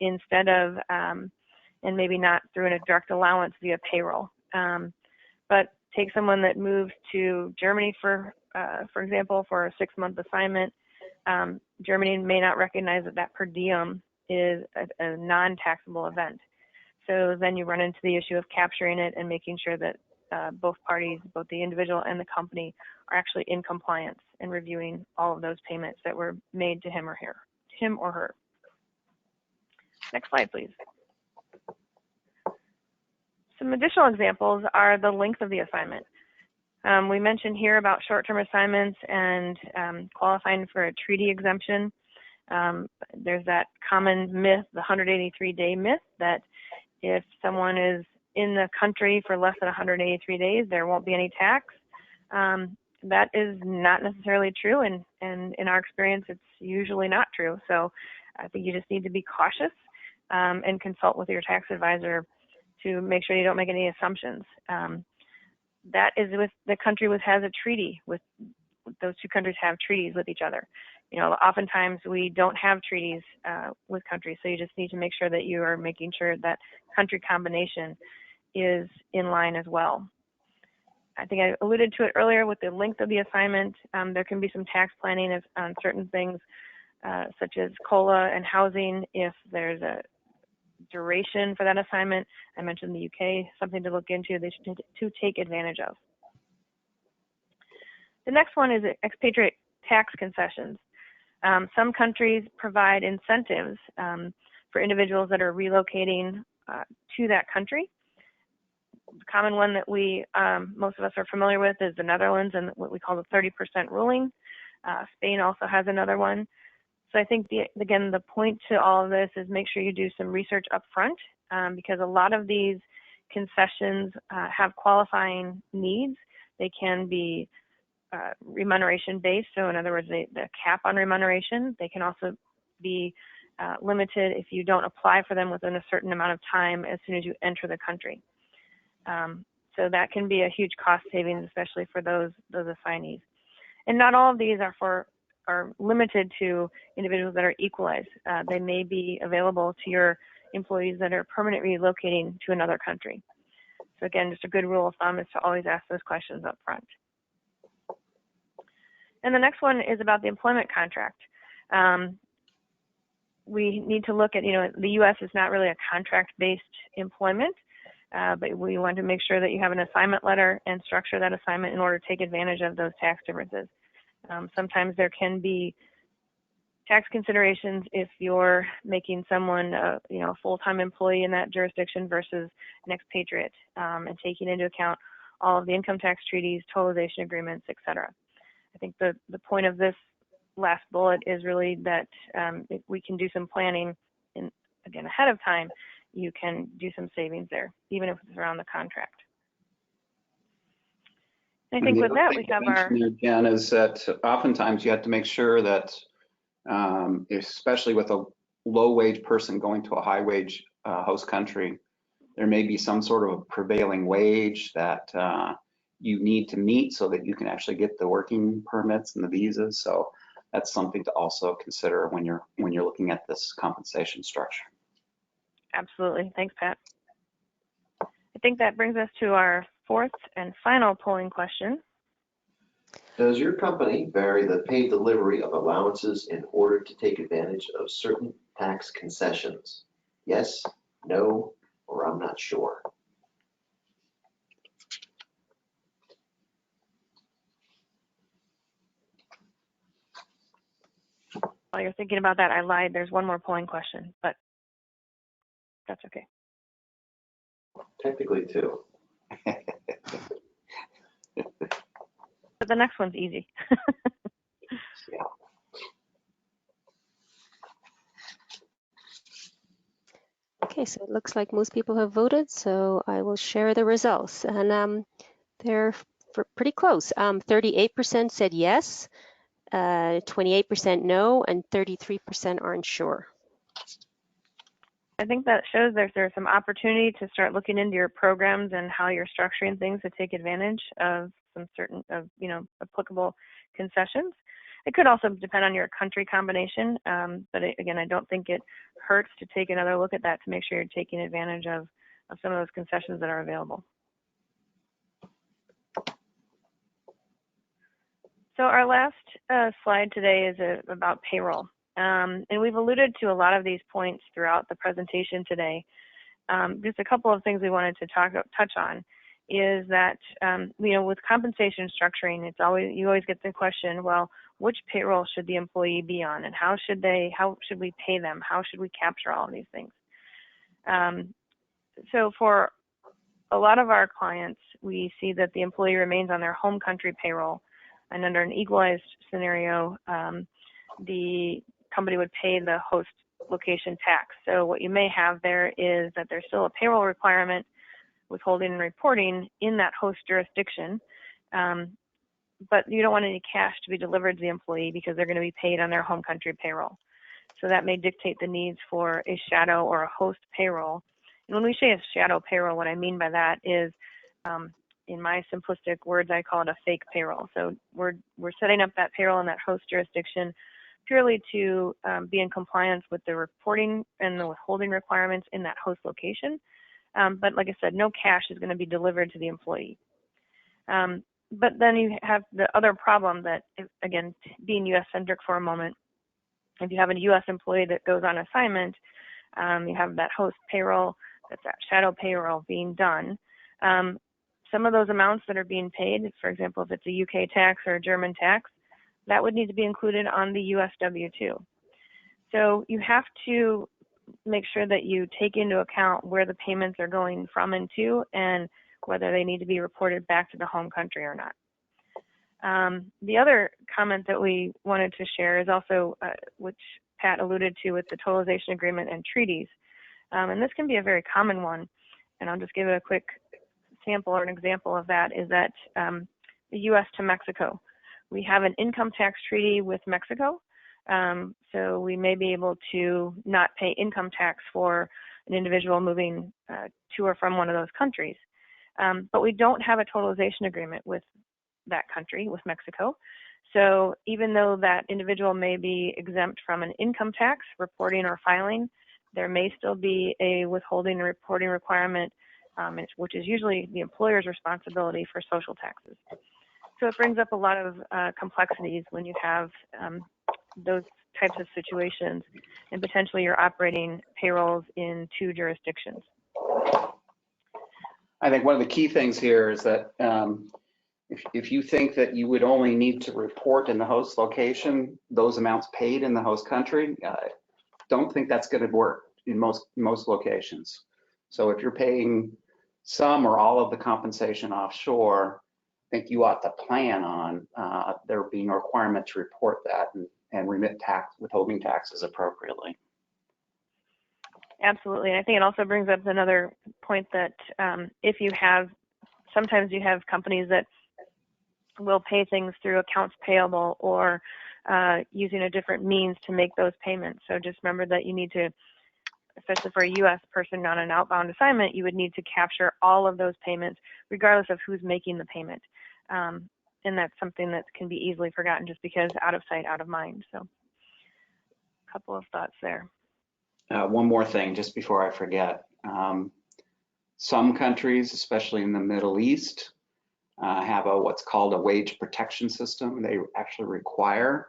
instead of, and maybe not through a direct allowance via payroll. But take someone that moved to Germany, for example, for a 6-month assignment. Germany may not recognize that per diem is a non-taxable event. So then you run into the issue of capturing it and making sure that both parties, both the individual and the company, are actually in compliance and reviewing all of those payments that were made to him or her. Next slide, please. Some additional examples are the length of the assignment. We mentioned here about short-term assignments and qualifying for a treaty exemption. There's that common myth, the 183-day myth, that if someone is in the country for less than 183 days, there won't be any tax. That is not necessarily true, and in our experience, it's usually not true. So I think you just need to be cautious and consult with your tax advisor to make sure you don't make any assumptions. That is with the country has a treaty with those two countries have treaties with each other. You know, oftentimes we don't have treaties with countries, so you just need to make sure that you are making sure that country combination is in line as well. I think I alluded to it earlier with the length of the assignment. There can be some tax planning on certain things, such as COLA and housing, if there's a duration for that assignment. I mentioned the UK, something to look into to take advantage of. The next one is expatriate tax concessions. Some countries provide incentives for individuals that are relocating to that country. The common one that most of us are familiar with is the Netherlands and what we call the 30% ruling. Spain also has another one. So I think, again, the point to all of this is make sure you do some research up front because a lot of these concessions have qualifying needs. They can be remuneration based, so in other words, the cap on remuneration. They can also be limited if you don't apply for them within a certain amount of time as soon as you enter the country. So that can be a huge cost savings, especially for those assignees. And not all of these are limited to individuals that are equalized. They may be available to your employees that are permanently relocating to another country. So again, just a good rule of thumb is to always ask those questions up front. And the next one is about the employment contract. We need to look at, the U.S. is not really a contract-based employment, but we want to make sure that you have an assignment letter and structure that assignment in order to take advantage of those tax differences. Sometimes there can be tax considerations if you're making someone a full-time employee in that jurisdiction versus an expatriate, and taking into account all of the income tax treaties, totalization agreements, et cetera. I think the point of this last bullet is really that if we can do some planning, again, ahead of time, you can do some savings there, even if it's around the contract. I think with that, we have our... Jen, is that oftentimes you have to make sure that, especially with a low-wage person going to a high-wage host country, there may be some sort of a prevailing wage that you need to meet so that you can actually get the working permits and the visas. So that's something to also consider when you're looking at this compensation structure. Absolutely. Thanks, Pat. I think that brings us to our fourth and final polling question. Does your company vary the paid delivery of allowances in order to take advantage of certain tax concessions? Yes, no, or I'm not sure. While you're thinking about that, I lied. There's one more polling question, but that's okay. Technically, two. But the next one's easy. Yeah. Okay, so it looks like most people have voted, so I will share the results. And they're pretty close. 38% said yes, 28% no, and 33% aren't sure. I think that shows there's some opportunity to start looking into your programs and how you're structuring things to take advantage of some certain applicable concessions. It could also depend on your country combination, but again, I don't think it hurts to take another look at that to make sure you're taking advantage of some of those concessions that are available. So our last slide today is about payroll. And we've alluded to a lot of these points throughout the presentation today. Just a couple of things we wanted to touch on is that, with compensation structuring, you always get the question, well, which payroll should the employee be on, and how should we pay them? How should we capture all of these things? So for a lot of our clients, we see that the employee remains on their home country payroll, and under an equalized scenario, the company would pay the host location tax. So what you may have there is that there's still a payroll requirement, withholding and reporting in that host jurisdiction, but you don't want any cash to be delivered to the employee because they're going to be paid on their home country payroll. So that may dictate the needs for a shadow or a host payroll. And when we say a shadow payroll, what I mean by that is, in my simplistic words, I call it a fake payroll. So we're setting up that payroll in that host jurisdiction purely to be in compliance with the reporting and the withholding requirements in that host location. But like I said, no cash is going to be delivered to the employee. But then you have the other problem that, again, being U.S.-centric for a moment, if you have a U.S. employee that goes on assignment, you have that host payroll, that's that shadow payroll being done. Some of those amounts that are being paid, for example, if it's a UK tax or a German tax, that would need to be included on the US W-2. So you have to make sure that you take into account where the payments are going from and to, and whether they need to be reported back to the home country or not. The other comment that we wanted to share is also, which Pat alluded to, with the totalization agreement and treaties. And this can be a very common one, and I'll just give it a quick sample or an example of that, is that the U.S. to Mexico. We have an income tax treaty with Mexico, so we may be able to not pay income tax for an individual moving to or from one of those countries. But we don't have a totalization agreement with that country, with Mexico. So even though that individual may be exempt from an income tax reporting or filing, there may still be a withholding and reporting requirement, which is usually the employer's responsibility for social taxes. So it brings up a lot of complexities when you have those types of situations, and potentially you're operating payrolls in two jurisdictions. I think one of the key things here is that if you think that you would only need to report in the host location those amounts paid in the host country, don't think that's going to work in most locations. So if you're paying some or all of the compensation offshore, I think you ought to plan on there being a requirement to report that and remit withholding taxes appropriately. Absolutely. And I think it also brings up another point that sometimes you have companies that will pay things through accounts payable or using a different means to make those payments. So just remember that you need to, especially for a U.S. person on an outbound assignment, you would need to capture all of those payments regardless of who's making the payment. And that's something that can be easily forgotten just because out of sight, out of mind. So a couple of thoughts there. One more thing, just before I forget. Some countries, especially in the Middle East, have what's called a wage protection system. They actually require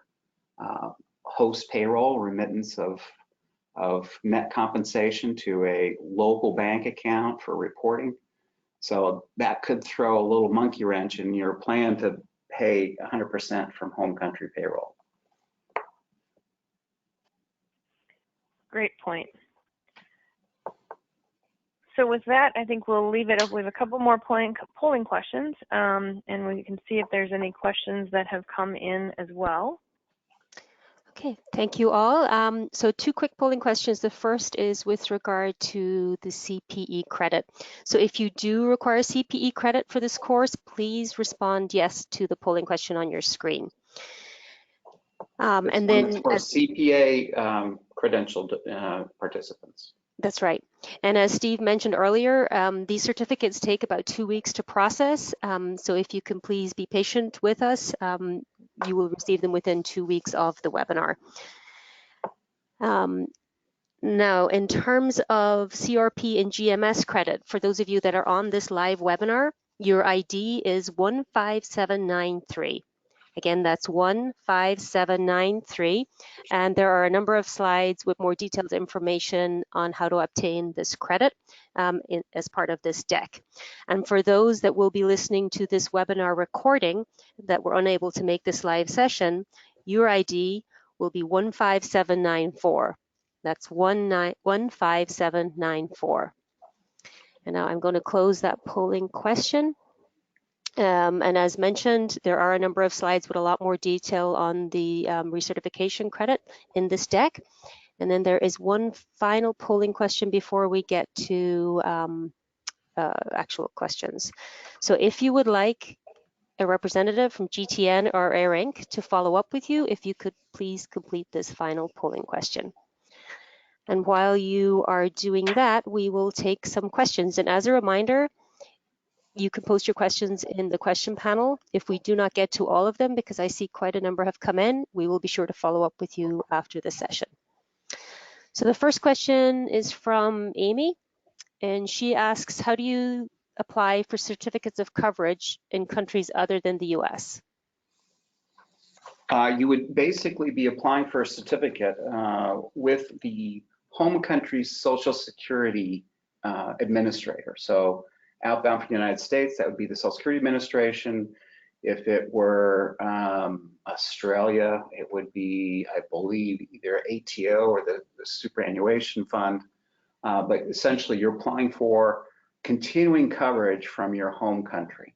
host payroll, remittance of net compensation to a local bank account for reporting. So that could throw a little monkey wrench in your plan to pay 100% from home country payroll. Great point. So with that, I think we'll leave it up with a couple more polling questions, and we can see if there's any questions that have come in as well. Okay, thank you all. So two quick polling questions. The first is with regard to the CPE credit. So if you do require CPE credit for this course, please respond yes to the polling question on your screen. And then for CPA credentialed participants. That's right. And as Steve mentioned earlier, these certificates take about 2 weeks to process. So if you can please be patient with us, you will receive them within 2 weeks of the webinar. Now, in terms of CRP and GMS credit, for those of you that are on this live webinar, your ID is 15793. Again, that's 15793. And there are a number of slides with more detailed information on how to obtain this credit as part of this deck. And for those that will be listening to this webinar recording that were unable to make this live session, your ID will be 15794. That's 15794. And now I'm going to close that polling question. And as mentioned, there are a number of slides with a lot more detail on the recertification credit in this deck. And then there is one final polling question before we get to actual questions. So if you would like a representative from GTN or Air Inc. to follow up with you, if you could please complete this final polling question. And while you are doing that, we will take some questions. And as a reminder, you can post your questions in the question panel. If we do not get to all of them, because I see quite a number have come in, we will be sure to follow up with you after the session. So the first question is from Amy, and she asks, how do you apply for certificates of coverage in countries other than the US? You would basically be applying for a certificate with the home country's Social Security administrator. So outbound from the United States, that would be the Social Security Administration. If it were Australia, it would be, I believe, either ATO or the superannuation fund. But essentially, you're applying for continuing coverage from your home country.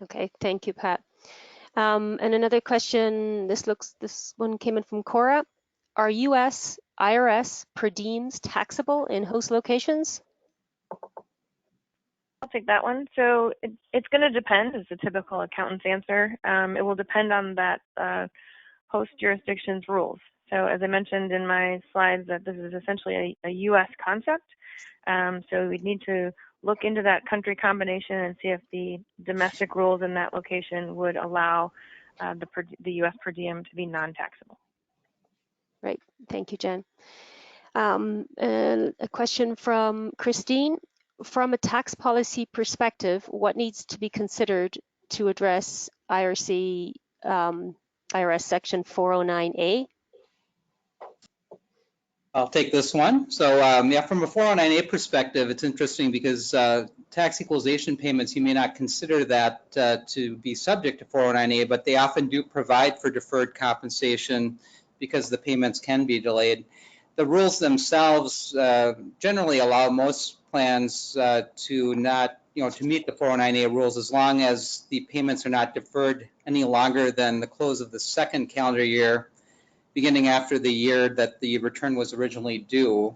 Okay, thank you, Pat. And another question, this one came in from Cora. Are US IRS per diems taxable in host locations? I'll take that one. So it's going to depend, is the typical accountant's answer. It will depend on that host jurisdiction's rules. So as I mentioned in my slides, that this is essentially a US concept. So we'd need to look into that country combination and see if the domestic rules in that location would allow the US per diem to be non-taxable. Right, thank you, Jen. And a question from Christine. From a tax policy perspective, what needs to be considered to address IRS section 409A? I'll take this one. So yeah, from a 409A perspective, it's interesting because tax equalization payments, you may not consider that to be subject to 409A, but they often do provide for deferred compensation because the payments can be delayed. The rules themselves generally allow most plans to not, to meet the 409A rules as long as the payments are not deferred any longer than the close of the second calendar year, beginning after the year that the return was originally due.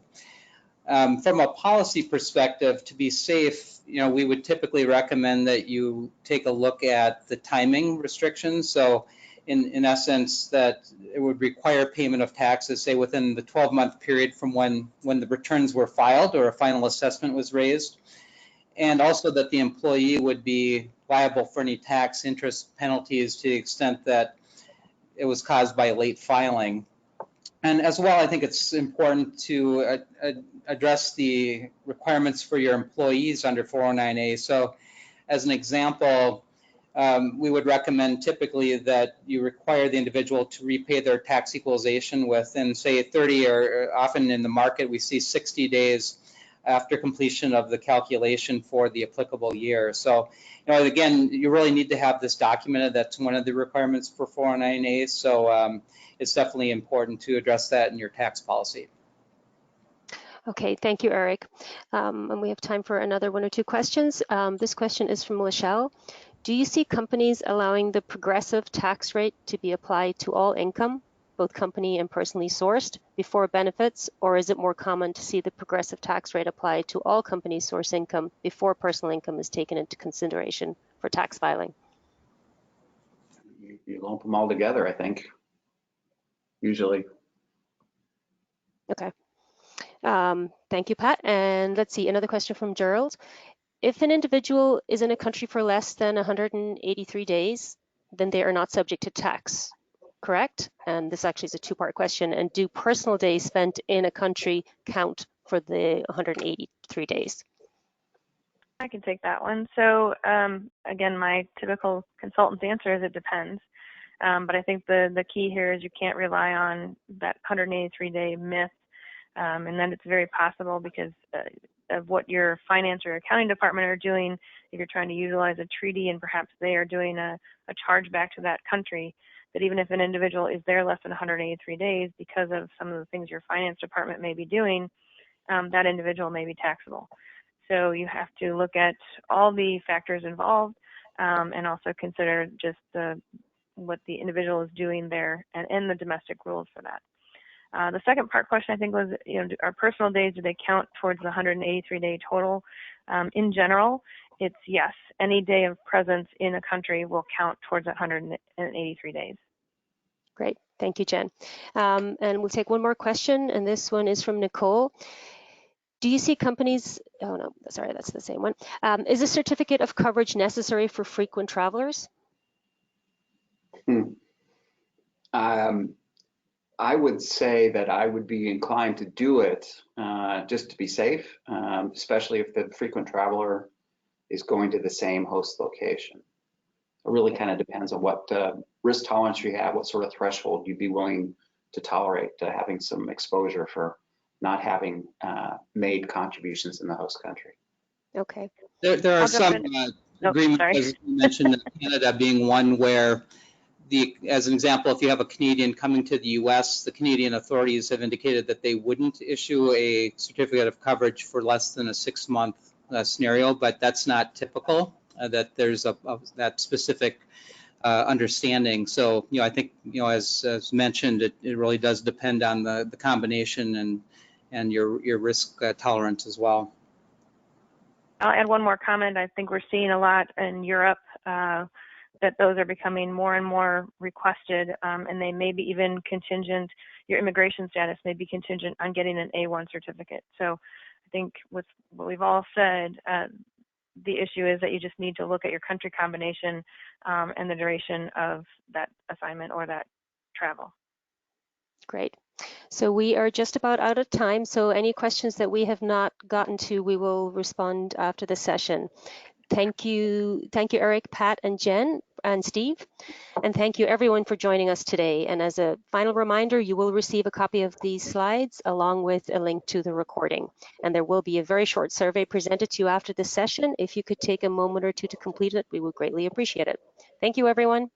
From a policy perspective, to be safe, we would typically recommend that you take a look at the timing restrictions. So in essence, that it would require payment of taxes, say within the 12-month period from when the returns were filed or a final assessment was raised. And also that the employee would be liable for any tax interest penalties to the extent that it was caused by late filing. And as well, I think it's important to address the requirements for your employees under 409A. So as an example, we would recommend typically that you require the individual to repay their tax equalization within, say, 30 or often in the market, we see 60 days after completion of the calculation for the applicable year. So, again, you really need to have this documented. That's one of the requirements for 409A. So it's definitely important to address that in your tax policy. Okay, thank you, Eric. And we have time for another one or two questions. This question is from Lachelle. Do you see companies allowing the progressive tax rate to be applied to all income, both company and personally sourced, before benefits, or is it more common to see the progressive tax rate applied to all company source income before personal income is taken into consideration for tax filing? You lump them all together, I think, usually. Okay. Thank you, Pat. And let's see, another question from Gerald. If an individual is in a country for less than 183 days, then they are not subject to tax, correct? And this actually is a two-part question. And do personal days spent in a country count for the 183 days? I can take that one. So again, my typical consultant's answer is it depends. But I think the key here is you can't rely on that 183-day myth, and then it's very possible because of what your finance or accounting department are doing. If you're trying to utilize a treaty and perhaps they are doing a charge back to that country, that even if an individual is there less than 183 days, because of some of the things your finance department may be doing, that individual may be taxable. So you have to look at all the factors involved and also consider just what the individual is doing there and the domestic rules for that. The second part question I think was, our personal days, do they count towards the 183-day total? In general, it's yes. Any day of presence in a country will count towards that 183 days. Great, thank you, Jen. And we'll take one more question, and this one is from Nicole. Do you see companies, oh no, sorry, that's the same one. Is a certificate of coverage necessary for frequent travelers? I would say that I would be inclined to do it just to be safe, especially if the frequent traveler is going to the same host location. It really kind of depends on what risk tolerance you have, what sort of threshold you'd be willing to tolerate having some exposure for not having made contributions in the host country. Okay. There are some agreements, as you mentioned, Canada being one where, as an example, if you have a Canadian coming to the U.S., the Canadian authorities have indicated that they wouldn't issue a certificate of coverage for less than a 6-month scenario, but that's not typical, that there's that specific understanding. So, I think, as mentioned, it really does depend on the combination and your risk tolerance as well. I'll add one more comment. I think we're seeing a lot in Europe that those are becoming more and more requested, and they may be even contingent, your immigration status may be contingent on getting an A1 certificate. So I think with what we've all said, the issue is that you just need to look at your country combination and the duration of that assignment or that travel. Great. So we are just about out of time. So any questions that we have not gotten to, we will respond after the session. Thank you, Eric, Pat, and Jen, and Steve. And thank you, everyone, for joining us today. And as a final reminder, you will receive a copy of these slides along with a link to the recording. And there will be a very short survey presented to you after this session. If you could take a moment or two to complete it, we would greatly appreciate it. Thank you, everyone.